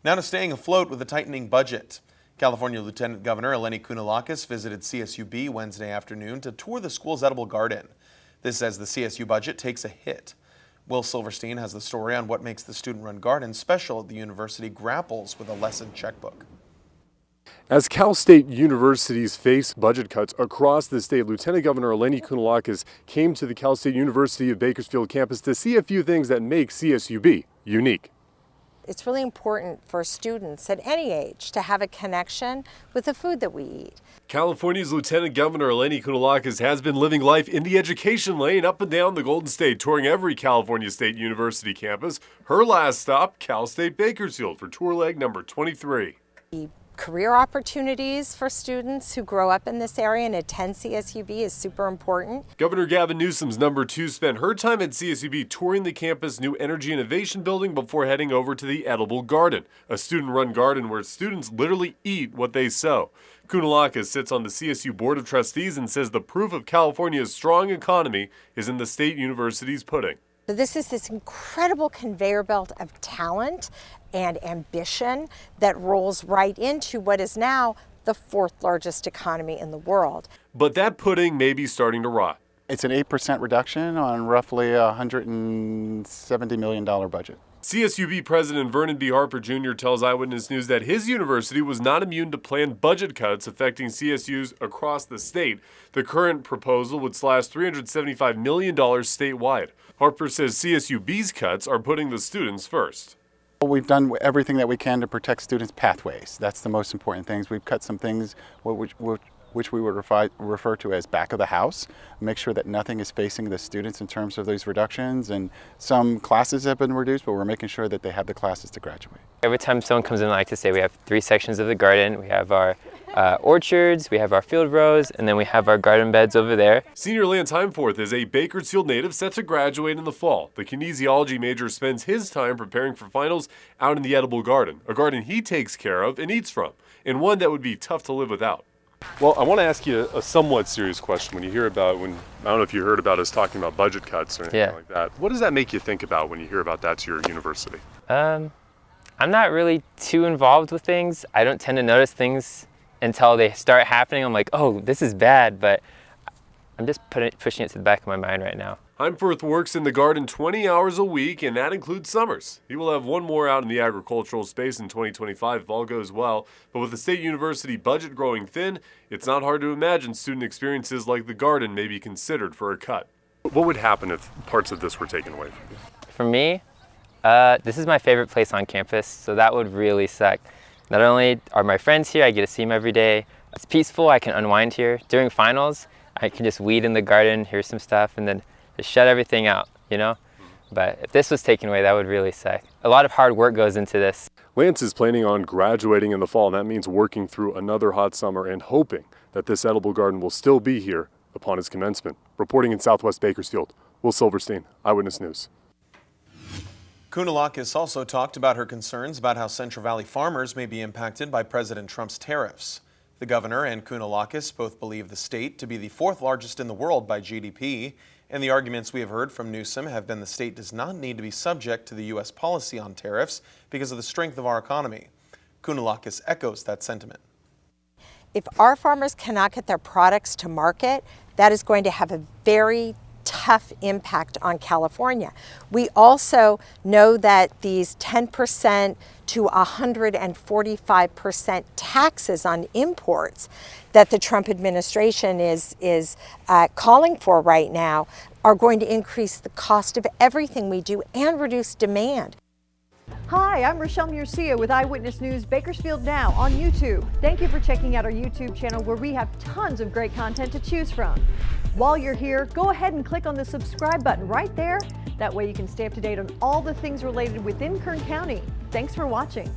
Now to staying afloat with a tightening budget. California Lieutenant Governor Eleni Kounalakis visited CSUB Wednesday afternoon to tour the school's edible garden. This as the CSU budget takes a hit. Will Silverstein has the story on what makes the student-run garden special at the university grapples with a lesson checkbook. As Cal State universities face budget cuts across the state, Lieutenant Governor Eleni Kounalakis came to the Cal State University-Bakersfield campus to see a few things that make CSUB unique. It's really important for students at any age to have a connection with the food that we eat. California's Lieutenant Governor Eleni Kounalakis has been living life in the education lane up and down the Golden State, touring every California State University campus. Her last stop, Cal State Bakersfield, for tour leg number 23. Career opportunities for students who grow up in this area and attend CSUB is super important. Governor Gavin Newsom's number 2 spent her time at CSUB touring the campus' new Energy Innovation Building before heading over to the Edible Garden, a student-run garden where students literally eat what they sow. Kounalakis sits on the CSU Board of Trustees and says the proof of California's strong economy is in the state university's pudding. So this is this incredible conveyor belt of talent and ambition that rolls right into what is now the 4th largest economy in the world. But that pudding may be starting to rot. It's an 8% reduction on roughly a $170 million budget. CSUB President Vernon B. Harper Jr. tells Eyewitness News that his university was not immune to planned budget cuts affecting CSUs across the state. The current proposal would slash $375 million statewide. Harper says CSUB's cuts are putting the students first. We've done everything that we can to protect students' pathways. That's the most important things. We've cut some things which we would refer to as back of the house, make sure that nothing is facing the students in terms of these reductions. And some classes have been reduced, but we're making sure that they have the classes to graduate. Every time someone comes in, I like to say we have 3 sections of the garden. We have our orchards, we have our field rows, and then we have our garden beds over there. Senior Lance Heimforth is a Bakersfield native set to graduate in the fall. The kinesiology major spends his time preparing for finals out in the edible garden, a garden he takes care of and eats from, and one that would be tough to live without. Well, I want to ask you a somewhat serious question. When you hear about, I don't know if you heard about us talking about budget cuts or anything like that. What does that make you think about when you hear about that to your university? I'm not really too involved with things. I don't tend to notice things until they start happening. I'm like, oh, this is bad, but I'm just pushing it to the back of my mind right now. Heimforth works in the garden 20 hours a week, and that includes summers. He will have one more out in the agricultural space in 2025 if all goes well. But with the state university budget growing thin, it's not hard to imagine student experiences like the garden may be considered for a cut. What would happen if parts of this were taken away from you? For me, this is my favorite place on campus, so that would really suck. Not only are my friends here, I get to see them every day. It's peaceful, I can unwind here. During finals, I can just weed in the garden, hear some stuff, and then just shut everything out, you know? But if this was taken away, that would really suck. A lot of hard work goes into this. Lance is planning on graduating in the fall, and that means working through another hot summer and hoping that this edible garden will still be here upon its commencement. Reporting in Southwest Bakersfield, Will Silverstein, Eyewitness News. Kounalakis also talked about her concerns about how Central Valley farmers may be impacted by President Trump's tariffs. The governor and Kounalakis both believe the state to be the 4th largest in the world by GDP, and the arguments we have heard from Newsom have been the state does not need to be subject to the U.S. policy on tariffs because of the strength of our economy. Kounalakis echoes that sentiment. If our farmers cannot get their products to market, that is going to have a very tough impact on California. We also know that these 10% to 145% taxes on imports that the Trump administration is calling for right now are going to increase the cost of everything we do and reduce demand. Hi, I'm Rochelle Murcia with Eyewitness News Bakersfield Now on YouTube. Thank you for checking out our YouTube channel where we have tons of great content to choose from. While you're here, go ahead and click on the subscribe button right there. That way you can stay up to date on all the things related within Kern County. Thanks for watching.